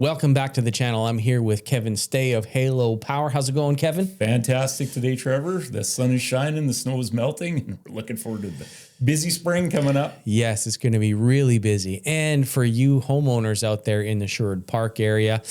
Welcome back to the channel. I'm here with Kevin Staigh of Halo Power. How's it going, Kevin? Fantastic today, Trevor. The sun is shining, the snow is melting, and we're looking forward to the busy spring coming up. Yes, it's going to be really busy. And for you homeowners out there in the Sherwood Park area,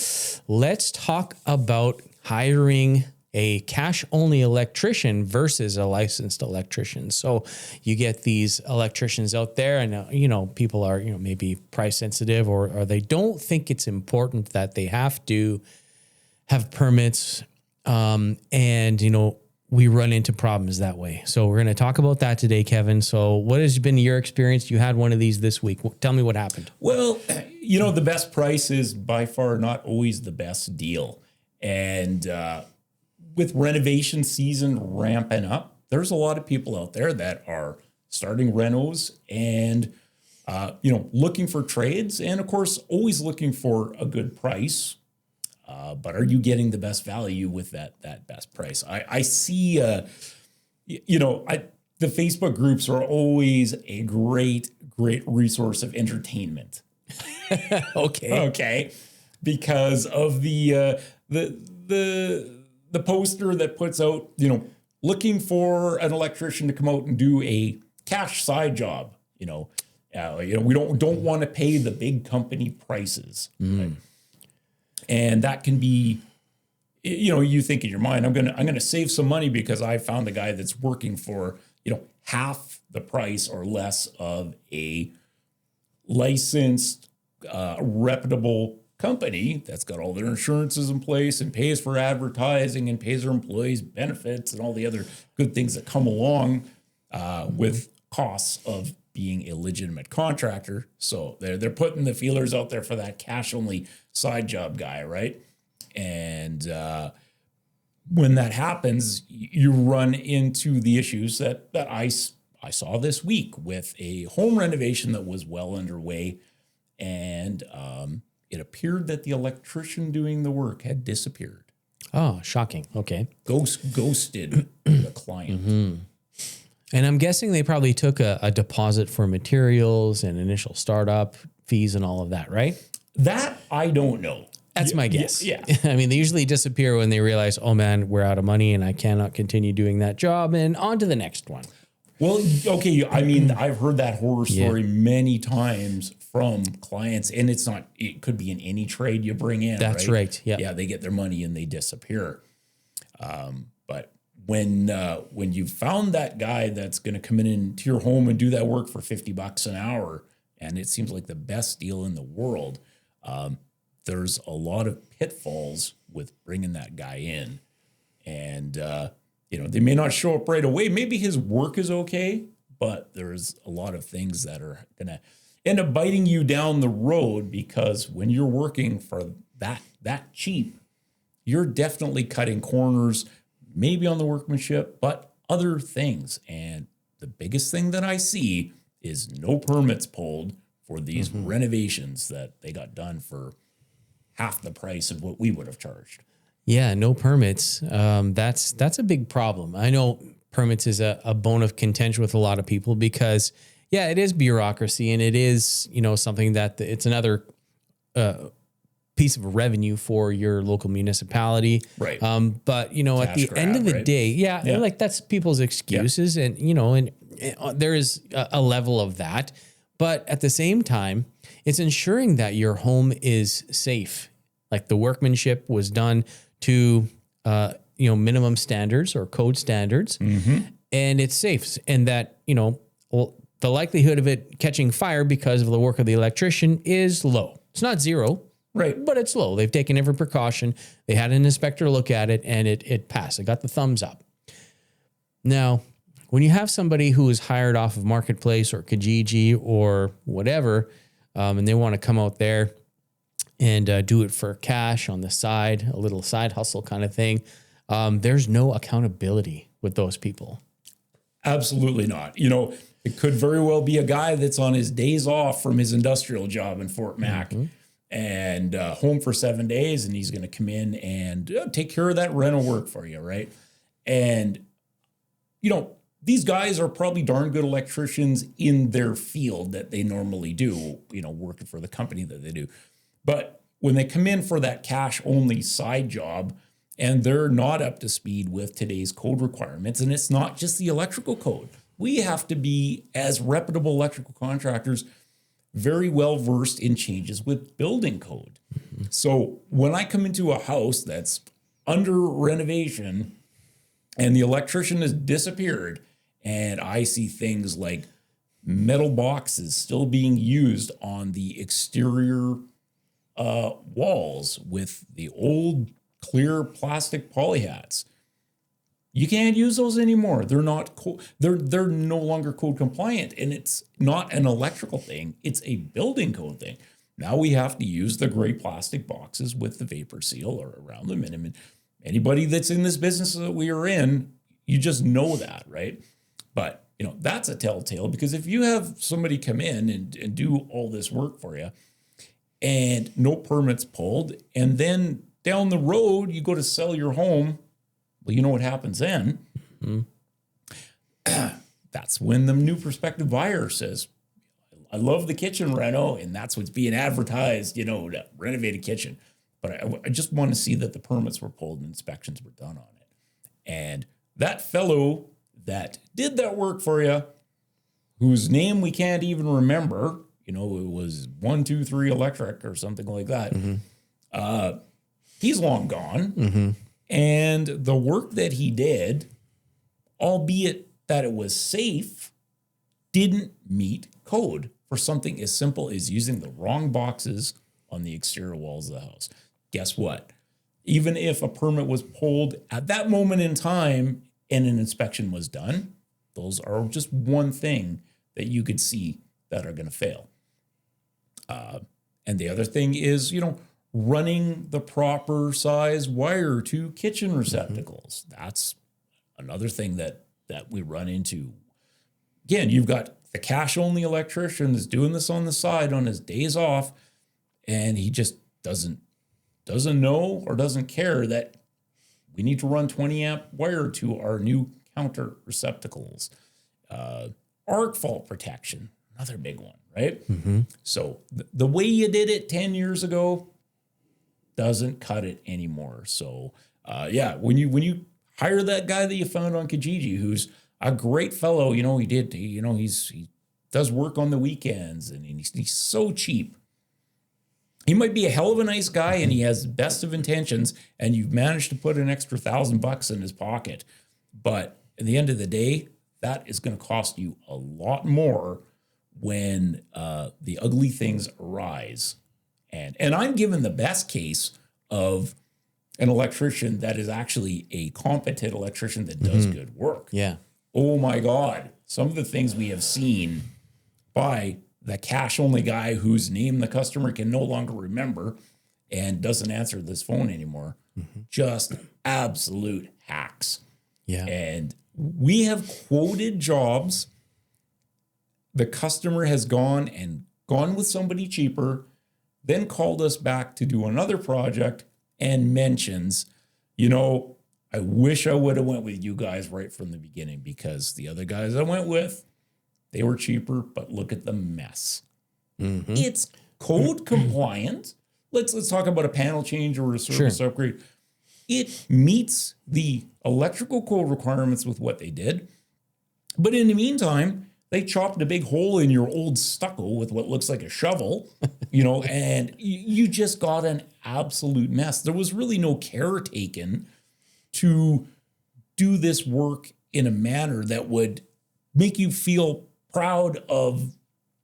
let's talk about hiring a cash-only electrician versus a licensed electrician. So you get these electricians out there and, people are, maybe price sensitive or they don't think it's important that they have to have permits. We run into problems that way. So we're going to talk about that today, Kevin. So what has been your experience? You had one of these this week. Tell me what happened. Well, the best price is by far not always the best deal. And, with renovation season ramping up, there's a lot of people out there that are starting renos and, looking for trades and, of course, always looking for a good price. But are you getting the best value with that best price? I see, the Facebook groups are always a great resource of entertainment. Okay. Because of the poster that puts out, looking for an electrician to come out and do a cash side job. We don't want to pay the big company prices. Right? And that can be, you think in your mind, I'm gonna save some money because I found a guy that's working for, half the price or less of a licensed, reputable company that's got all their insurances in place and pays for advertising and pays their employees benefits and all the other good things that come along with costs of being a legitimate contractor. So they're putting the feelers out there for that cash only side job guy, right? And when that happens, you run into the issues that I saw this week with a home renovation that was well underway, and it appeared that the electrician doing the work had disappeared. Oh, shocking. Okay. Ghosted the client. Mm-hmm. And I'm guessing they probably took a deposit for materials and initial startup fees and all of that, right? That I don't know. That's my guess. Yeah. I mean, they usually disappear when they realize, oh man, we're out of money and I cannot continue doing that job, and on to the next one. Well, okay. I mean, I've heard that horror story many times from clients, and it could be in any trade you bring in. That's right. Yeah. Yeah. They get their money and they disappear. But when you found that guy that's going to come into your home and do that work for $50 an hour, and it seems like the best deal in the world, there's a lot of pitfalls with bringing that guy in. And, they may not show up right away. Maybe his work is okay, but there's a lot of things that are going to end up biting you down the road, because when you're working for that cheap, you're definitely cutting corners, maybe on the workmanship, but other things. And the biggest thing that I see is no permits pulled for these renovations that they got done for half the price of what we would have charged. Yeah, no permits. That's a big problem. I know permits is a bone of contention with a lot of people because, it is bureaucracy, and it is, something that it's another piece of revenue for your local municipality. Right. But, at the end of the day, like that's people's excuses, and, there is a level of that. But at the same time, it's ensuring that your home is safe. Like the workmanship was done to, minimum standards or code standards, and it's safe. And that, the likelihood of it catching fire because of the work of the electrician is low. It's not zero, right? But it's low. They've taken every precaution. They had an inspector look at it, and it passed. It got the thumbs up. Now, when you have somebody who is hired off of Marketplace or Kijiji or whatever, and they want to come out there and do it for cash on the side, a little side hustle kind of thing, there's no accountability with those people. Absolutely not. It could very well be a guy that's on his days off from his industrial job in Fort Mac and home for 7 days, and he's going to come in and take care of that rental work for you, right? And, these guys are probably darn good electricians in their field that they normally do, working for the company that they do. But when they come in for that cash only side job and they're not up to speed with today's code requirements, and it's not just the electrical code. We have to be, as reputable electrical contractors, very well versed in changes with building code. Mm-hmm. So when I come into a house that's under renovation and the electrician has disappeared, and I see things like metal boxes still being used on the exterior walls with the old clear plastic polyhats. You can't use those anymore. They're not they're no longer code compliant, and it's not an electrical thing. It's a building code thing. Now we have to use the gray plastic boxes with the vapor seal or around them. And anybody that's in this business that we are in, you just know that, right? But that's a telltale, because if you have somebody come in and do all this work for you and no permits pulled, and then down the road you go to sell your home, well, you know what happens then? Mm-hmm. That's when the new prospective buyer says, I love the kitchen reno, and that's what's being advertised, to renovate a kitchen. But I just want to see that the permits were pulled and inspections were done on it. And that fellow that did that work for you, whose name we can't even remember, it was 123 Electric or something like that. Mm-hmm. He's long gone. Mm-hmm. And the work that he did, albeit that it was safe, didn't meet code for something as simple as using the wrong boxes on the exterior walls of the house. Guess what? Even if a permit was pulled at that moment in time and an inspection was done, those are just one thing that you could see that are going to fail. And the other thing is, running the proper size wire to kitchen receptacles. Mm-hmm. That's another thing that we run into. Again, you've got the cash-only electrician that's doing this on the side on his days off, and he just doesn't know or doesn't care that we need to run 20 amp wire to our new counter receptacles. Arc fault protection, another big one, right? Mm-hmm. So the way you did it 10 years ago doesn't cut it anymore. So when you hire that guy that you found on Kijiji, who's a great fellow, he does work on the weekends, and he's so cheap. He might be a hell of a nice guy, and he has the best of intentions, and you've managed to put an extra $1,000 in his pocket. But at the end of the day, that is going to cost you a lot more when the ugly things arise. And I'm given the best case of an electrician that is actually a competent electrician that does good work. Yeah. Oh my God. Some of the things we have seen by the cash-only guy whose name the customer can no longer remember and doesn't answer this phone anymore. Mm-hmm. Just absolute hacks. Yeah. And we have quoted jobs. The customer has gone with somebody cheaper, then called us back to do another project and mentions, I wish I would have went with you guys right from the beginning, because the other guys I went with, they were cheaper, but look at the mess. Mm-hmm. It's code compliant. Let's talk about a panel change or a service upgrade. It meets the electrical code requirements with what they did. But in the meantime, they chopped a big hole in your old stucco with what looks like a shovel, and you just got an absolute mess. There was really no care taken to do this work in a manner that would make you feel proud of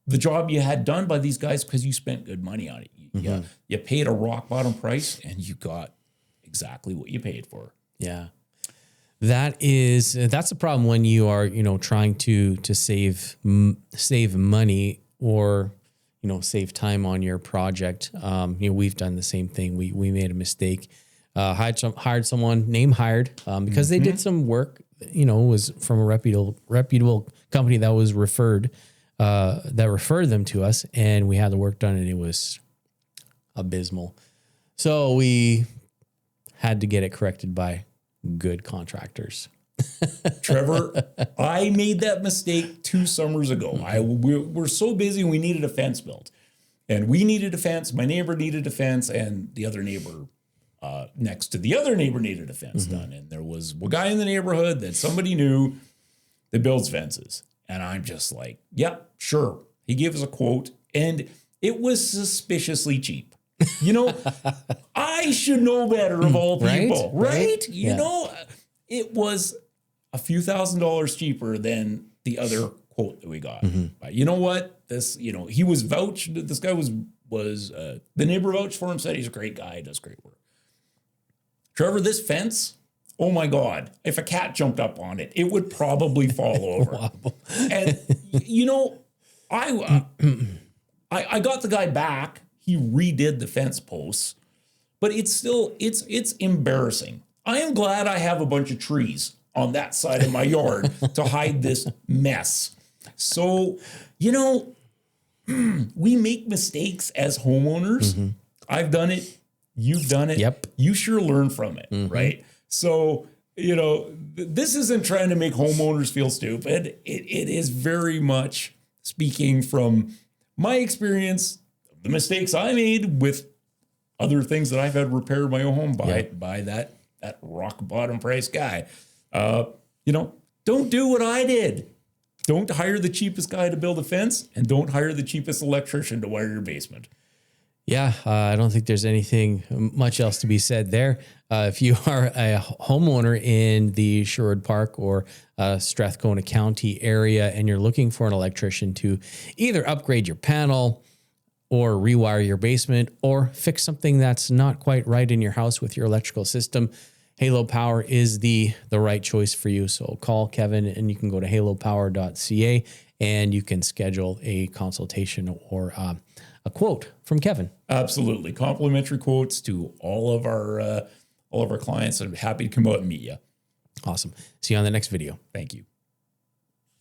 the job you had done by these guys, because you spent good money on it. You paid a rock bottom price, and you got exactly what you paid for. Yeah. That's a problem when you are, trying to save money or, save time on your project. We've done the same thing. We made a mistake, hired someone, because they did some work, was from a reputable company that was referred them to us, and we had the work done, and it was abysmal. So we had to get it corrected by good contractors. Trevor, I made that mistake 2 summers ago. We're so busy, we needed a fence built. And we needed a fence. My neighbor needed a fence, and the other neighbor next to the other neighbor needed a fence done. And there was a guy in the neighborhood that somebody knew that builds fences. And I'm just like, yeah, sure. He gave us a quote, and it was suspiciously cheap. You know, I should know better of all people, right? You know, it was a few $1,000s cheaper than the other quote that we got. But you know what? This, you know, he was vouched. This guy was the neighbor vouched for him, said he's a great guy, does great work. Trevor, this fence, oh my God, if a cat jumped up on it, it would probably fall over. And, you know, I got the guy back. He redid the fence posts, but it's still, it's embarrassing. I am glad I have a bunch of trees on that side of my yard to hide this mess. So, you know, we make mistakes as homeowners. I've done it. You've done it. Yep. You sure learn from it, right? So, you know, this isn't trying to make homeowners feel stupid. It is very much speaking from my experience, the mistakes I made with other things that I've had repaired my own home by that rock bottom price guy. You know, don't do what I did. Don't hire the cheapest guy to build a fence, and don't hire the cheapest electrician to wire your basement. Yeah, I don't think there's anything much else to be said there. If you are a homeowner in the Sherwood Park or Strathcona County area and you're looking for an electrician to either upgrade your panel or rewire your basement or fix something that's not quite right in your house with your electrical system, Halo Power is the right choice for you. So call Kevin, and you can go to halopower.ca and you can schedule a consultation or a quote from Kevin. Absolutely. Complimentary quotes to all of our clients. I'm happy to come out and meet you. Awesome. See you on the next video. Thank you.